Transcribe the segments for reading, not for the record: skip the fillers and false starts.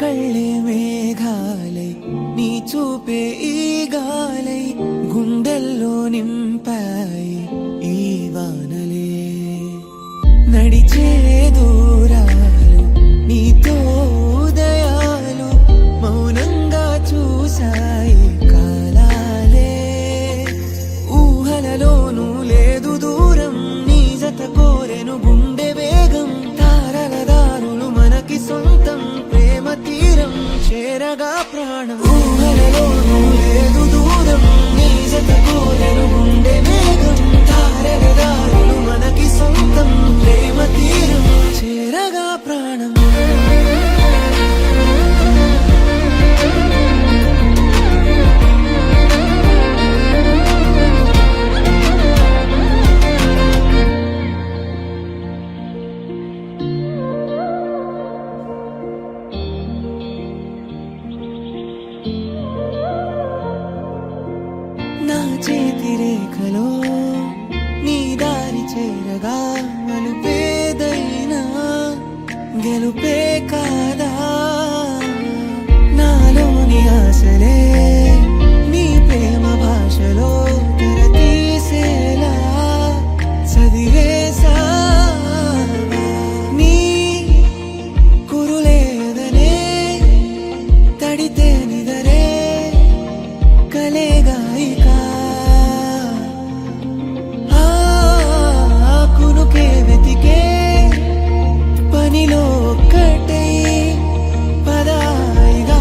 కళ్ళే మేఘాలై నీ చూపే ఈ గాలై గుండెల్లో నింపాయి ఈ వానలే నడిచే దూరాలు నీతో ఉదయాలు మౌనంగా చూశాయి కాలాలే ఊహలలోనూ లేదు దూరం నీ జత కోరెను గుండె వేగం తారల దారులు మనకి సొంతం ప్రేమ తీరం చేరగా ప్రాణం ఊహలలోనూ లేదు దూరం నీ జత కోరెను గుండె వేగం తారల దారులు మనకి సొంతం ప్రేమ తీరం చేరగా ప్రాణం నా చేతి రేఖలో నీ దారి చేరగా మలుపేదైనా గెలుపే కాదా నాలోని ఆశలే నీ ప్రేమ భాషలో తెర తీసేలా చదివేసా నీ కురులేదనే తడితే నిదరే కలేగాయికా కునుకే వెతికే పనిలో ఒక్కటై పదాయిగా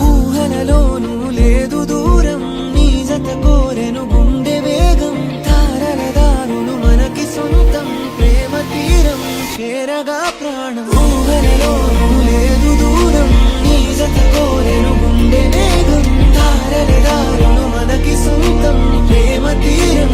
ఊహలలోనూ లేదు దూరం నీ జత కోరెను గుండె వేగం తారల దారులు మనకి సొంతం ప్రేమ తీరం చేరగా ప్రాణం ఊహలలోనూ లేదు దూరం నీ జత కోరెను గుండె వేగం తారల దారులు మనకి సొంతం ప్రేమ తీరం